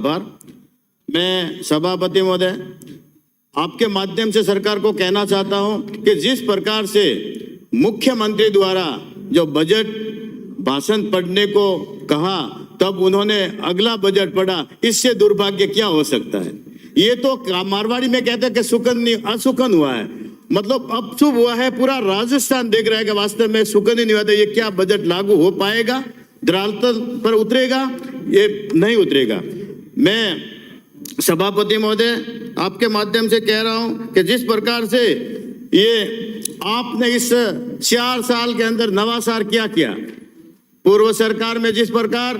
आभार। मैं सभापति महोदय आपके माध्यम से सरकार को कहना चाहता हूं कि जिस प्रकार से मुख्यमंत्री द्वारा जो बजट भाषण पढ़ने को कहा तब उन्होंने अगला बजट पढ़ा, इससे दुर्भाग्य क्या हो सकता है। ये तो मारवाड़ी में कहते हैं कि सुकन असुकन हुआ है, मतलब अब शुभ हुआ है। पूरा राजस्थान देख रहा है कि वास्तव में सुकन ही नहीं हुआ। ये क्या बजट लागू हो पाएगा, धरातल पर उतरेगा? ये नहीं उतरेगा। मैं सभापति महोदय आपके माध्यम से कह रहा हूं कि जिस प्रकार से ये आपने इस 4 साल के अंदर नवाचार क्या किया, पूर्व सरकार में जिस प्रकार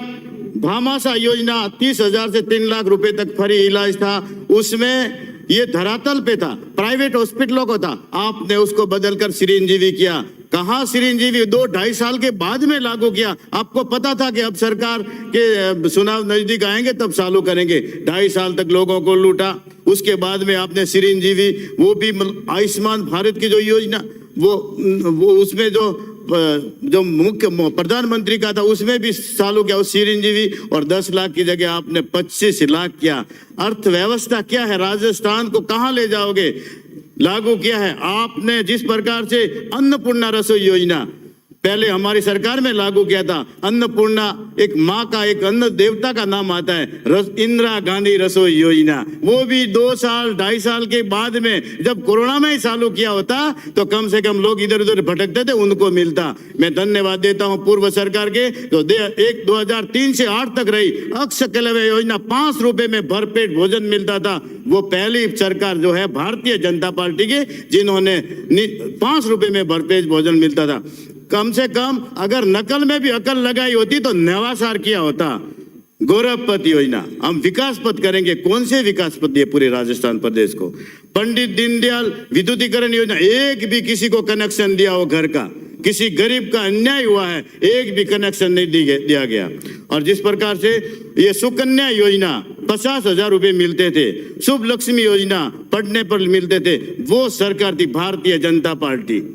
भामाशाह योजना 30,000 से 3 लाख रुपए तक फ्री इलाज था, उसमें ये धरातल पे था, प्राइवेट हॉस्पिटलों को था, आपने उसको बदलकर चिरंजीवी किया। कहाँ चिरंजीवी 2-2.5 साल के बाद में लागू किया। आपको पता था कि अब सरकार के चुनाव नजदीक आएंगे तब चालू करेंगे। 2.5 साल तक लोगों को लूटा, उसके बाद में आपने चिरंजीवी, वो भी आयुष्मान भारत की जो योजना वो उसमें जो मुख्य प्रधानमंत्री का था उसमें भी चालू किया उस चिरंजीवी, और 10 लाख की जगह आपने 25 लाख किया। अर्थव्यवस्था क्या है, राजस्थान को कहां ले जाओगे? लागू किया है आपने जिस प्रकार से अन्नपूर्णा रसोई योजना पहले हमारी सरकार में लागू किया था। अन्नपूर्णा एक माँ का, एक अन्न देवता का नाम आता है, इंदिरा गांधी रसोई योजना, वो भी 2-2.5 साल के बाद में जब कोरोना में ही चालू किया होता तो कम से कम लोग इधर उधर भटकते थे, उनको मिलता। मैं धन्यवाद देता हूं पूर्व सरकार के जो 2003 से 8 तक रही अक्षकलव्य योजना, 5 रुपए में भरपेट भोजन मिलता था। वो पहली सरकार जो है भारतीय जनता पार्टी की जिन्होंने 5 रुपए में भरपेट भोजन मिलता था। कम से कम अगर नकल में भी अकल लगाई होती तो नवाचार किया होता। गौरवपथ योजना, हम विकास पथ करेंगे। कौन से विकास पथ दिए पूरे राजस्थान प्रदेश को? पंडित दीनदयाल विद्युतीकरण योजना, एक भी किसी को कनेक्शन दिया हो घर का, किसी गरीब का अन्याय हुआ है, एक भी कनेक्शन नहीं दिया गया। और जिस प्रकार से ये सुकन्या योजना 50,000 रुपए मिलते थे, शुभ लक्ष्मी योजना पढ़ने पर मिलते थे, वो सरकार थी भारतीय जनता पार्टी।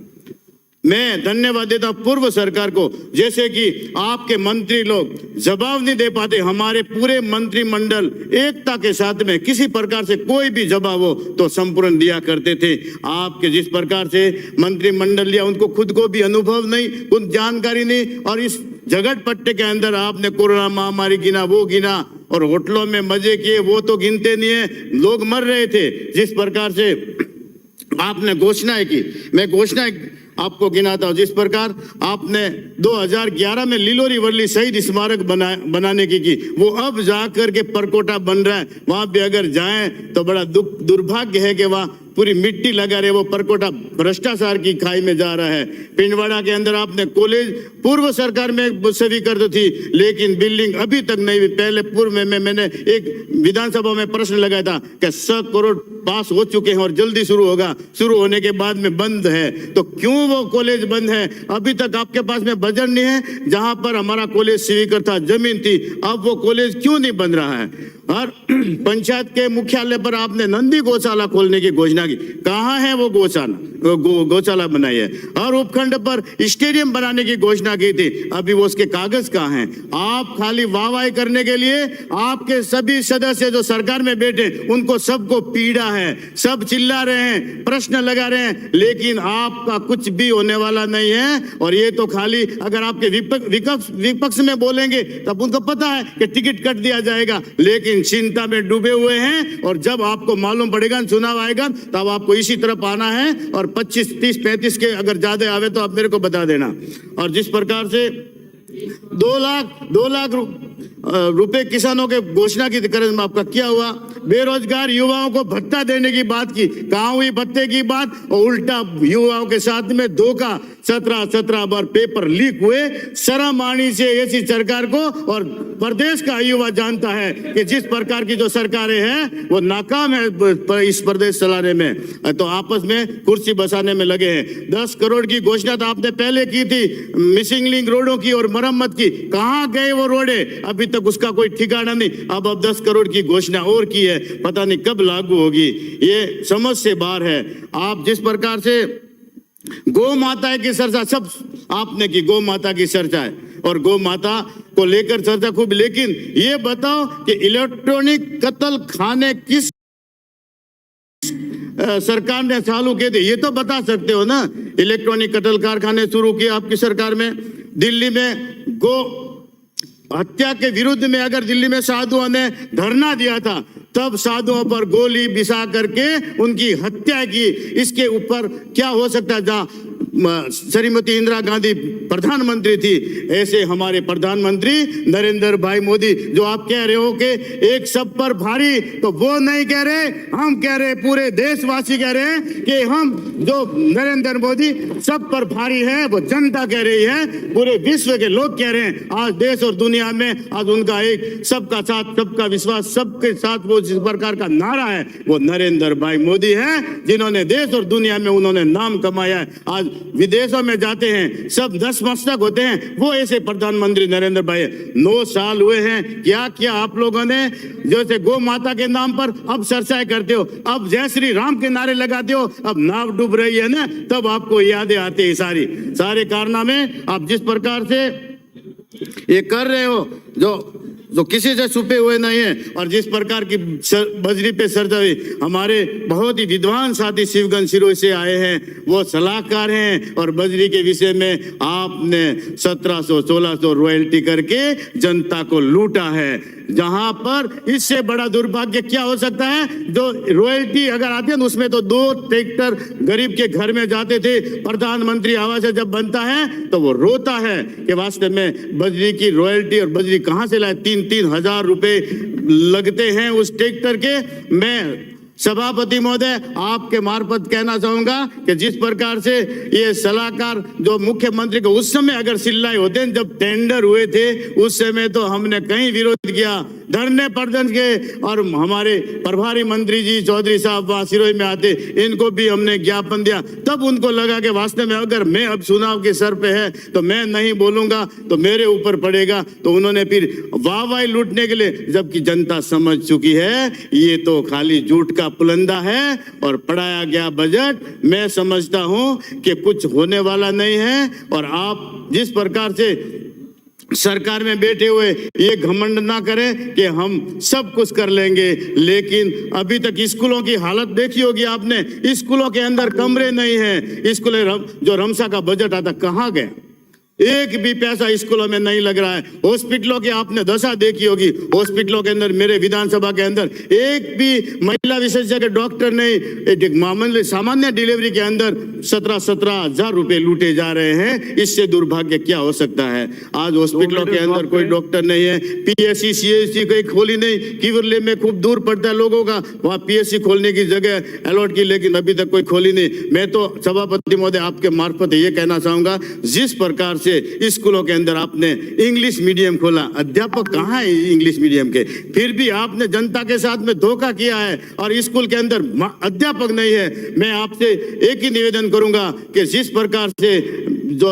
मैं धन्यवाद देता हूं पूर्व सरकार को, जैसे कि आपके मंत्री लोग जवाब नहीं दे पाते, हमारे पूरे मंत्रिमंडल एकता के साथ में किसी प्रकार से कोई भी जवाब हो तो संपूर्ण दिया करते थे। आपके जिस प्रकार से मंत्रिमंडल लिया, उनको खुद को भी अनुभव नहीं, कुछ जानकारी नहीं, और इस झगड़ पट्टे के अंदर आपने कोरोना महामारी गिना, वो गिना, और होटलों में मजे किए, वो तो गिनते नहीं है, लोग मर रहे थे। जिस प्रकार से आपने घोषणाएं की, मैं घोषणाएं आपको गिनाता हूं। जिस प्रकार आपने 2011 में लिलोरी वर्ली शहीद स्मारक बनाने की वो अब जाकर के परकोटा बन रहा है। वहां भी अगर जाएं तो बड़ा दुर्भाग्य है कि वहां पूरी मिट्टी लगा रहे, वो परकोटा भ्रष्टाचार की खाई में जा रहा है। पिंडवाड़ा के अंदर आपने कॉलेज पूर्व सरकार में स्वीकृत थी, लेकिन बिल्डिंग अभी तक नहीं हुई। पहले पूर्व में मैंने एक विधानसभा में प्रश्न लगाया था कि 100 करोड़ पास हो चुके हैं और जल्दी शुरू होगा, शुरू होने के बाद में बंद है। तो क्यों वो कॉलेज बंद है? अभी तक आपके पास में बजट नहीं है। जहां पर हमारा कॉलेज स्वीकृत था, जमीन थी, अब वो कॉलेज क्यों नहीं बन रहा है? और पंचायत के मुख्यालय पर आपने नंदी गौशाला खोलने की घोषणा की, कहां है वो गौशाला बनाई है? और उपखंड पर स्टेडियम बनाने की घोषणा की थी, अभी वो उसके कागज कहां हैं? आप खाली वाहवाही करने के लिए आपके सभी सदस्य जो सरकार में बैठे उनको सबको पीड़ा है, सब चिल्ला रहे हैं, प्रश्न लगा रहे हैं, लेकिन आपका कुछ भी होने वाला नहीं है। और ये तो खाली अगर आपके विपक्ष में बोलेंगे तब उनको पता है कि टिकट कट दिया जाएगा, लेकिन चिंता में डूबे हुए हैं। और जब आपको मालूम पड़ेगा चुनाव आएगा तब आपको इसी तरफ आना है, और 25, 30, 35 के अगर ज्यादा आवे तो आप मेरे को बता देना। और जिस प्रकार से 2 लाख रुपए किसानों के घोषणा की कर्ज माफ का क्या हुआ? बेरोजगार युवाओं को भत्ता देने की बात की, कहां हुई भत्ते की बात? और उल्टा युवाओं के साथ में धोखा, 17 बार पेपर लीक हुए। शर्म आनी से ऐसी सरकार को। और प्रदेश का युवा जानता है कि जिस प्रकार की जो सरकारें हैं वो नाकाम है इस प्रदेश चलाने में, तो आपस में कुर्सी बसाने में लगे हैं। 10 करोड़ की घोषणा तो आपने पहले की थी, मिसिंग लिंक रोडों की और मरम्मत की, कहां गए वो रोडे? अभी तक उसका कोई ठिकाना नहीं। अब 10 करोड़ की घोषणा और की है, पता नहीं कब लागू होगी। ये समझ से बाहर है। आप जिस प्रकार से गौ माता की चर्चा सब आपने की, गौ माता की चर्चा है, और गौ माता को लेकर चर्चा खूब, लेकिन ये बताओ कि इलेक्ट्रॉनिक कत्ल खाने किस सरकार ने चालू किए थे, ये तो बता सकते हो ना। इलेक्ट्रॉनिक कत्ल कारखाने शुरू किए आपकी सरकार में। दिल्ली में गो हत्या के विरुद्ध में अगर दिल्ली में साधुओं ने धरना दिया था, तब साधुओं पर गोली बिछा करके उनकी हत्या की। इसके ऊपर क्या हो सकता है? जहाँ श्रीमती इंदिरा गांधी प्रधानमंत्री थी, ऐसे हमारे प्रधानमंत्री नरेंद्र भाई मोदी, जो आप कह रहे हो कि एक सब पर भारी, तो वो नहीं कह रहे, हम कह रहे, पूरे देशवासी कह रहे हैं कि हम जो नरेंद्र मोदी सब पर भारी है, वो जनता कह रही है, पूरे विश्व के लोग कह रहे हैं। आज देश और दुनिया में आज उनका एक सबका साथ सबका विश्वास, सबके साथ वो जिस प्रकार का नारा है, वो नरेंद्र भाई मोदी है, जिन्होंने देश और दुनिया में उन्होंने नाम कमाया है। आज विदेशों में जाते हैं, सब नतमस्तक होते हैं, वो ऐसे प्रधानमंत्री नरेंद्र भाई। 9 साल हुए हैं, क्या किया आप लोगों ने? जैसे गौ माता के नाम पर अब चर्चाएं करते हो, अब जय श्री राम के नारे लगाते हो, अब नाव डूब रही है ना, तब आपको यादें आती है सारे कारनामे आप जिस प्रकार से ये कर रहे हो, जो किसी से छुपे हुए नहीं है। और जिस प्रकार की बजरी पे चर्चा हुई, हमारे बहुत ही विद्वान साथी शिवगंज सिरोही से आए हैं, वो सलाहकार हैं, और बजरी के विषय में आपने 1700-1600 रॉयल्टी करके जनता को लूटा है। जहां पर इससे बड़ा दुर्भाग्य क्या हो सकता है? जो रॉयल्टी अगर आती है, उसमें तो 2 ट्रैक्टर गरीब के घर में जाते थे। प्रधानमंत्री आवास जब बनता है तो वो रोता है कि वास्तव में बजरी की रॉयल्टी और बजरी कहां से लाए? 3-3 हजार रुपए लगते हैं उस ट्रैक्टर के। मैं सभापति महोदय आपके मार्फत कहना चाहूंगा कि जिस प्रकार से ये सलाहकार जो मुख्यमंत्री को उस समय अगर चिल्लाए होते हैं, जब टेंडर हुए थे उस समय तो हमने कहीं विरोध किया, धरने प्रदर्शन के, और हमारे प्रभारी मंत्री जी चौधरी साहब वहां सिरोही में आते, इनको भी हमने ज्ञापन दिया। तब उनको लगा कि वास्तव में अगर मैं अब चुनाव के सर पे है तो मैं नहीं बोलूंगा तो मेरे ऊपर पड़ेगा, तो उन्होंने फिर वाहवाही लूटने के लिए, जबकि जनता समझ चुकी है ये तो खाली झूठ का पुलंदा है और पढ़ाया गया बजट। मैं समझता हूं कि कुछ होने वाला नहीं है। और आप जिस प्रकार से सरकार में बैठे हुए ये घमंड ना करें कि हम सब कुछ कर लेंगे, लेकिन अभी तक स्कूलों की हालत देखी होगी आपने। स्कूलों के अंदर कमरे नहीं है। स्कूल जो रमसा का बजट आता कहाँ गया? एक भी पैसा स्कूलों में नहीं लग रहा है। हॉस्पिटलों की आपने दशा देखी होगी, हॉस्पिटलों के अंदर मेरे विधानसभा के अंदर एक भी महिला विशेषज्ञ डॉक्टर नहीं। मामूली सामान्य डिलीवरी के अंदर 17-17 हजार रुपए लूटे जा रहे हैं। इससे दुर्भाग्य क्या हो सकता है? आज हॉस्पिटलों के अंदर कोई डॉक्टर नहीं है। PSC CHC कोई खोली नहीं। किवरले में खूब दूर पड़ता है लोगों का, वहाँ PSC खोलने की जगह अलॉट की, लेकिन अभी तक कोई खोली नहीं। मैं तो सभापति महोदय आपके मार्फत ये कहना चाहूंगा, जिस प्रकार से स्कूलों के अंदर आपने इंग्लिश मीडियम खोला, अध्यापक कहाँ है इंग्लिश मीडियम के? फिर भी आपने जनता के साथ में धोखा किया है और स्कूल के अंदर अध्यापक नहीं है। मैं आपसे एक ही निवेदन करूंगा कि जिस प्रकार से जो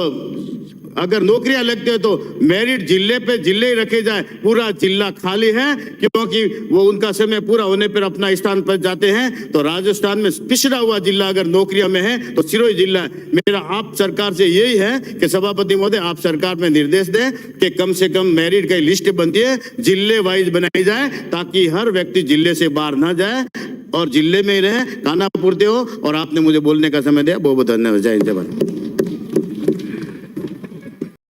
अगर नौकरियां लगते हो तो मेरिट जिले पे जिले ही रखे जाए। पूरा जिला खाली है क्योंकि वो उनका समय पूरा होने पर अपना स्थान पर जाते हैं। तो राजस्थान में पिछड़ा हुआ जिला अगर नौकरियों में है तो सिरोही जिला है। मेरा आप सरकार से यही है कि सभापति महोदय आप सरकार में निर्देश दें कि कम से कम मेरिट की लिस्ट बनती है, जिले वाइज बनाई जाए, ताकि हर व्यक्ति जिले से बाहर ना जाए और जिले में ही रहे, खाना पूर्ति हो। और आपने मुझे बोलने का समय दिया, बहुत बहुत धन्यवाद। जय हिंद, जय भारत।